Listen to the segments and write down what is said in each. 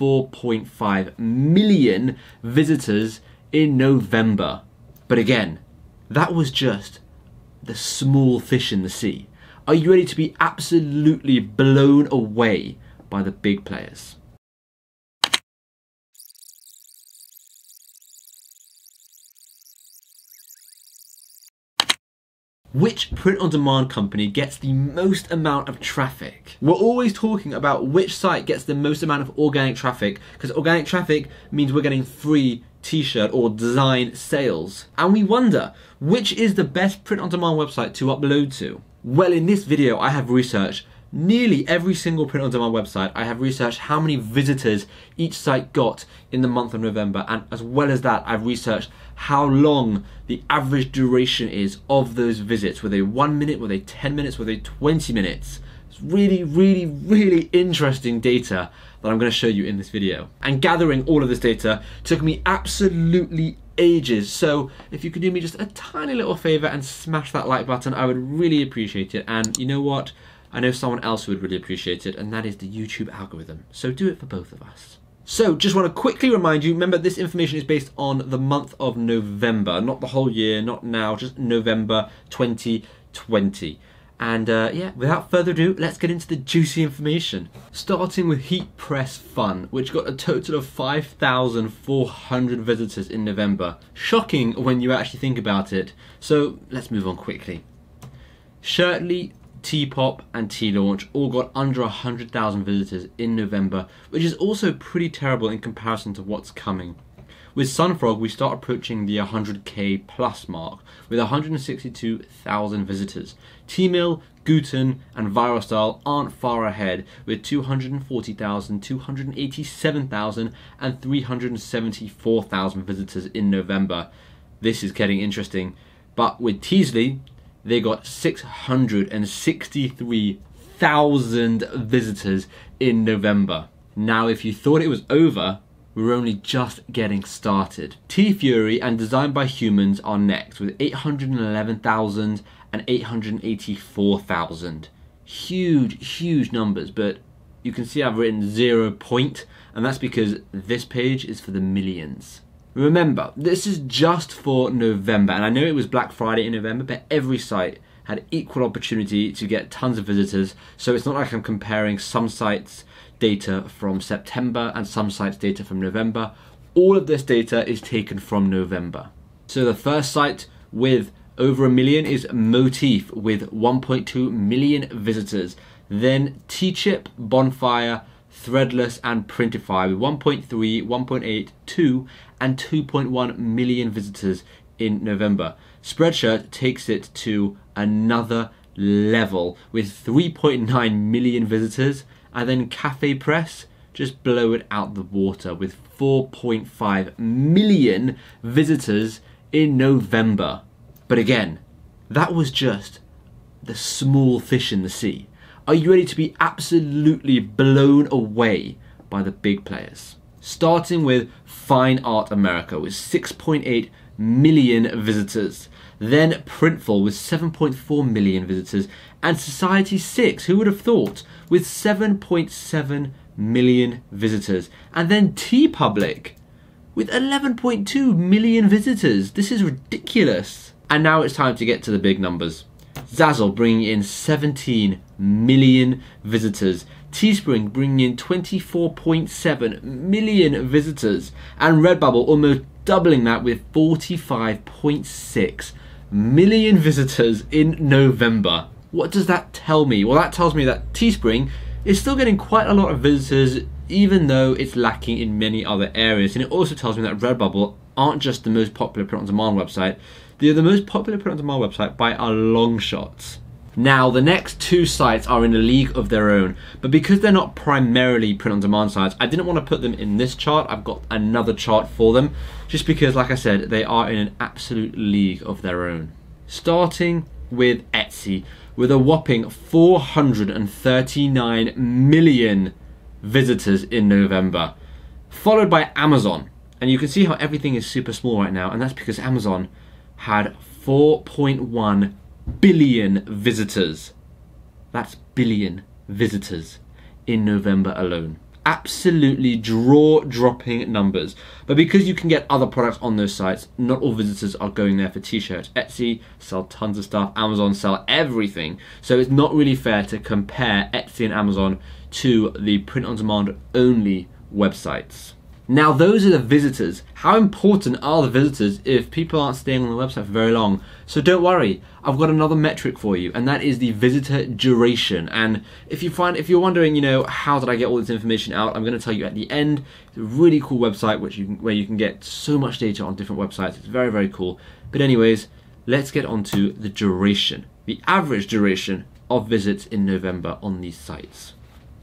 4.5 million visitors in November. But again, that was just the small fish in the sea. Are you ready to be absolutely blown away by the big players? Which print-on-demand company gets the most amount of traffic? We're always talking about which site gets the most amount of organic traffic, because organic traffic means we're getting free t-shirt or design sales. And we wonder, which is the best print-on-demand website to upload to? Well, in this video, I have researched nearly every single print-on-demand website. I have researched how many visitors each site got in the month of November, and as well as that, I've researched how long the average duration is of those visits. Were they 1 minute? Were they 10 minutes? Were they 20 minutes? It's really interesting data that I'm going to show you in this video. And gathering all of this data took me absolutely ages. So if you could do me just a tiny little favor and smash that like button, I would really appreciate it. And you know what? I know someone else who would really appreciate it, and that is the YouTube algorithm. So do it for both of us. So just want to quickly remind you, remember this information is based on the month of November, not the whole year, not now, just November 2020. And yeah, without further ado, let's get into the juicy information. Starting with Heat Press Fun, which got a total of 5,400 visitors in November. Shocking when you actually think about it. So let's move on quickly. Shirtly, T-Pop and T-Launch all got under 100,000 visitors in November, which is also pretty terrible in comparison to what's coming. With Sunfrog, we start approaching the 100k plus mark with 162,000 visitors. T-Mill, Guten and Virostyle aren't far ahead with 240,000, 287,000 and 374,000 visitors in November. This is getting interesting. But with Teasley, they got 663,000 visitors in November. Now, if you thought it was over, we're only just getting started. T-Fury and Designed by Humans are next with 811,000 and 884,000. Huge numbers, but you can see I've written 0 point, and that's because this page is for the millions. Remember, this is just for November, and I know it was Black Friday in November, but every site had equal opportunity to get tons of visitors, so it's not like I'm comparing some sites' data from September and some sites' data from November. All of this data is taken from November. So the first site with over 1 million is Motif with 1.2 million visitors. Then T-Chip, Bonfire, Threadless and Printify with 1.3, 1.8, 2 and 2.1 million visitors in November. Spreadshirt takes it to another level with 3.9 million visitors, and then Cafe Press just blow it out the water with 4.5 million visitors in November. But again, that was just the small fish in the sea. Are you ready to be absolutely blown away by the big players? Starting with Fine Art America with 6.8 million visitors. Then Printful with 7.4 million visitors. And Society 6, who would have thought, with 7.7 million visitors. And then TeePublic with 11.2 million visitors. This is ridiculous. And now it's time to get to the big numbers. Zazzle bringing in 17 million visitors. Teespring bringing in 24.7 million visitors. And Redbubble almost doubling that with 45.6 million visitors in November. What does that tell me? Well, that tells me that Teespring is still getting quite a lot of visitors, even though it's lacking in many other areas. And it also tells me that Redbubble aren't just the most popular print-on-demand website, they're the most popular print-on-demand website by a long shot. Now, the next two sites are in a league of their own, but because they're not primarily print-on-demand sites, I didn't want to put them in this chart. I've got another chart for them, just because, like I said, they are in an absolute league of their own. Starting with Etsy, with a whopping 439 million visitors in November, followed by Amazon. And you can see how everything is super small right now, and that's because Amazon had 4.1 billion visitors. That's billion visitors in November alone. Absolutely jaw-dropping numbers. But because you can get other products on those sites, not all visitors are going there for t-shirts. Etsy sell tons of stuff, Amazon sell everything. So it's not really fair to compare Etsy and Amazon to the print-on-demand only websites. Now those are the visitors. How important are the visitors if people aren't staying on the website for very long? So don't worry, I've got another metric for you, and that is the visitor duration. And if you're wondering, how did I get all this information out, I'm going to tell you at the end. It's a really cool website where you can get so much data on different websites. It's very, very cool. But anyways, let's get on to the duration, the average duration of visits in November on these sites.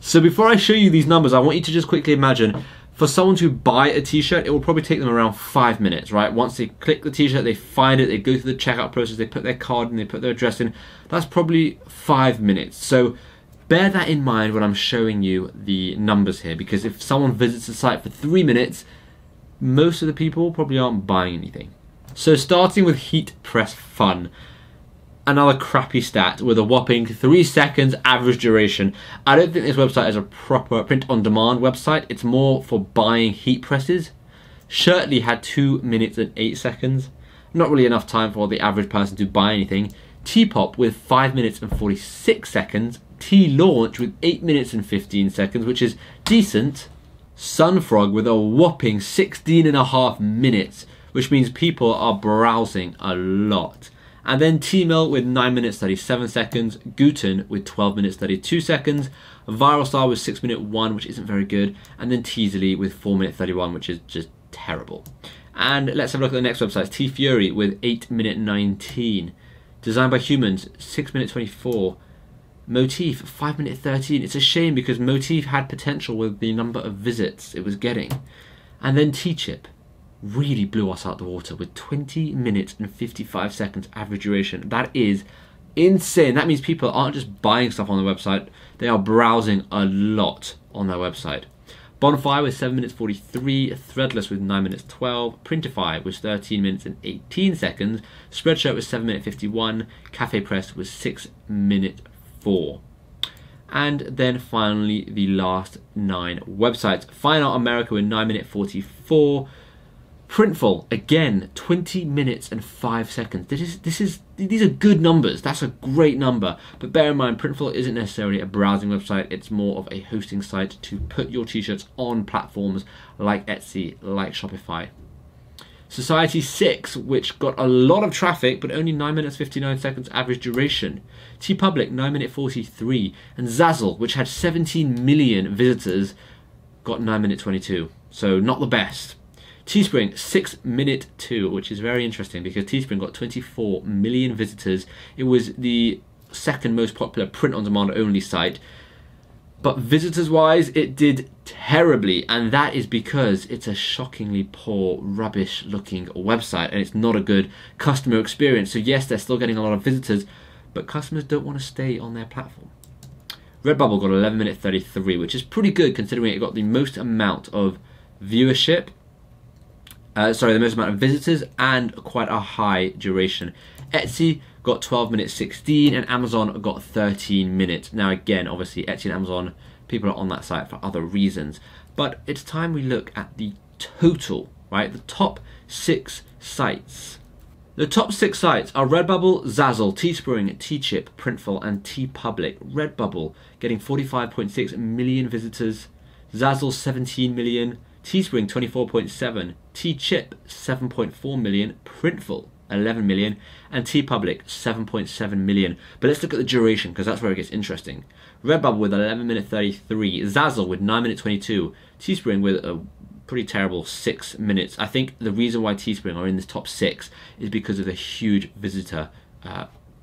So before I show you these numbers, I want you to just quickly imagine, for someone to buy a t-shirt, it will probably take them around 5 minutes, right? Once they click the t-shirt, they find it, they go through the checkout process, they put their card in, they put their address in. That's probably 5 minutes. So bear that in mind when I'm showing you the numbers here, because if someone visits the site for 3 minutes, most of the people probably aren't buying anything. So starting with Heat Press Fun. Another crappy stat with a whopping 3 seconds average duration. I don't think this website is a proper print-on-demand website. It's more for buying heat presses. Shirtly had 2 minutes and 8 seconds. Not really enough time for the average person to buy anything. T-Pop with 5 minutes and 46 seconds. T-Launch with 8 minutes and 15 seconds, which is decent. Sunfrog with a whopping 16.5 minutes, which means people are browsing a lot. And then T-Mill with 9 minutes 37 seconds, Guten with 12 minutes 32 seconds, Viral Star with 6 minute 1, which isn't very good, and then Teaserly with 4 minute 31, which is just terrible. And let's have a look at the next website, T-Fury with 8 minute 19, Designed by Humans, 6 minute 24, Motif, 5 minute 13. It's a shame because Motif had potential with the number of visits it was getting. And then T-Chip really blew us out the water with 20 minutes and 55 seconds average duration. That is insane. That means people aren't just buying stuff on the website, they are browsing a lot on their website. Bonfire with 7 minutes 43, Threadless with 9 minutes 12, Printify with 13 minutes and 18 seconds, Spreadshirt with 7 minute 51, Cafe Press with 6 minute 4. And then finally the last 9 websites. Fine Art America with 9 minute 44, Printful, again, 20 minutes and 5 seconds. These are good numbers. That's a great number. But bear in mind, Printful isn't necessarily a browsing website. It's more of a hosting site to put your t-shirts on platforms like Etsy, like Shopify. Society 6, which got a lot of traffic, but only 9 minutes 59 seconds average duration. TeePublic, 9 minute 43. And Zazzle, which had 17 million visitors, got 9 minute 22. So not the best. Teespring, 6 minute 2, which is very interesting because Teespring got 24 million visitors. It was the second most popular print-on-demand only site. But visitors-wise, it did terribly, and that is because it's a shockingly poor, rubbish-looking website, and it's not a good customer experience. So yes, they're still getting a lot of visitors, but customers don't want to stay on their platform. Redbubble got 11 minute 33, which is pretty good considering it got the most amount of viewership. The most amount of visitors and quite a high duration. Etsy got 12 minutes 16 and Amazon got 13 minutes. Now again, obviously Etsy and Amazon, people are on that site for other reasons. But it's time we look at the total, right? The top 6 sites. The top 6 sites are Redbubble, Zazzle, Teespring, Teechip, Printful and TeePublic. Redbubble getting 45.6 million visitors, Zazzle 17 million, Teespring 24.7, Teechip 7.4 million, Printful 11 million, and TeePublic 7.7 million. But let's look at the duration because that's where it gets interesting. Redbubble with 11 minute 33, Zazzle with 9 minute 22, Teespring with a pretty terrible 6 minutes. I think the reason why Teespring are in this top 6 is because of the huge visitor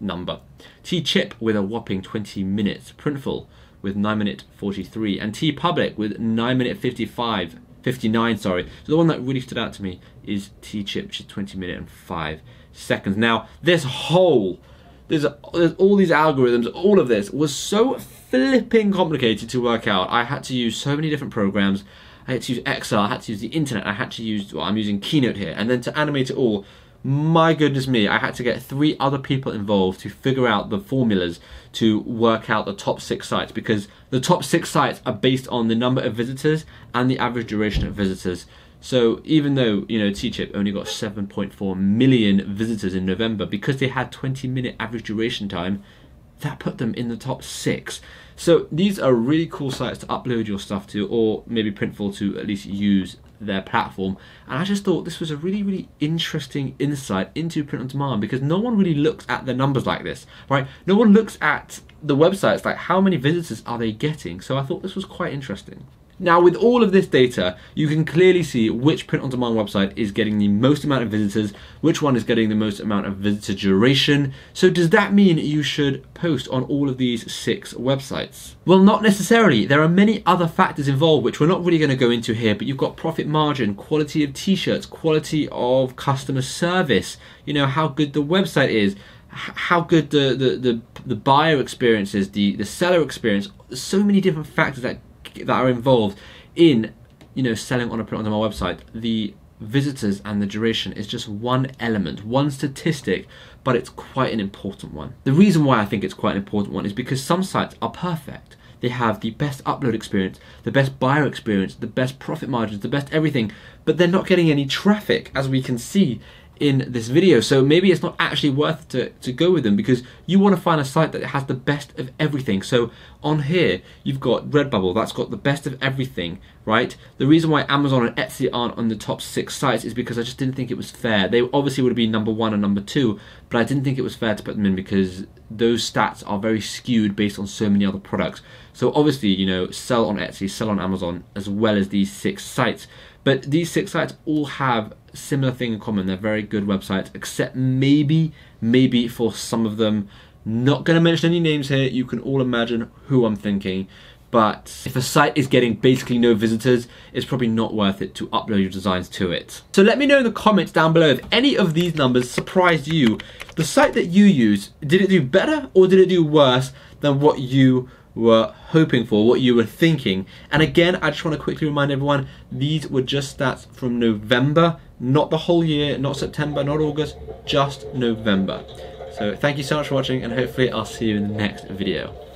number. Teechip with a whopping 20 minutes, Printful with 9 minute 43, and TeePublic with 9 minute 59, sorry. So the one that really stood out to me is Teechip, which is 20 minutes and 5 seconds. Now, there's all these algorithms, all of this was so flipping complicated to work out. I had to use so many different programs. I had to use Excel, I had to use the internet, I had to use, I'm using Keynote here, and then to animate it all my goodness me, I had to get 3 other people involved to figure out the formulas to work out the top 6 sites, because the top 6 sites are based on the number of visitors and the average duration of visitors. So even though, you know, Teachip only got 7.4 million visitors in November, because they had 20-minute average duration time, that put them in the top 6. So these are really cool sites to upload your stuff to, or maybe Printful to at least use their platform. And I just thought this was a really, really interesting insight into print on demand, because no one really looks at the numbers like this, right? No one looks at the websites like how many visitors are they getting. So I thought this was quite interesting. Now, with all of this data, you can clearly see which print-on-demand website is getting the most amount of visitors, which one is getting the most amount of visitor duration. So does that mean you should post on all of these 6 websites? Well, not necessarily. There are many other factors involved, which we're not really going to go into here, but you've got profit margin, quality of t-shirts, quality of customer service, you know, how good the website is, how good the buyer experience is, the seller experience. There's so many different factors that are involved in, you know, selling on a print-on-demand website. The visitors and the duration is just one element, one statistic, but it's quite an important one. The reason why I think it's quite an important one is because some sites are perfect. They have the best upload experience, the best buyer experience, the best profit margins, the best everything, but they're not getting any traffic, as we can see in this video. So maybe it's not actually worth it to go with them, because you want to find a site that has the best of everything. So on here, you've got Redbubble, that's got the best of everything, right? The reason why Amazon and Etsy aren't on the top 6 sites is because I just didn't think it was fair. They obviously would have been number 1 and number 2, but I didn't think it was fair to put them in because those stats are very skewed based on so many other products. So obviously, you know, sell on Etsy, sell on Amazon, as well as these 6 sites. But these 6 sites all have a similar thing in common. They're very good websites, except maybe for some of them. Not going to mention any names here. You can all imagine who I'm thinking. But if a site is getting basically no visitors, it's probably not worth it to upload your designs to it. So let me know in the comments down below if any of these numbers surprised you. The site that you use, did it do better or did it do worse than what you were hoping for, what you were thinking? And again, I just want to quickly remind everyone, these were just stats from November, not the whole year, not September, not August, just November. So thank you so much for watching, and hopefully I'll see you in the next video.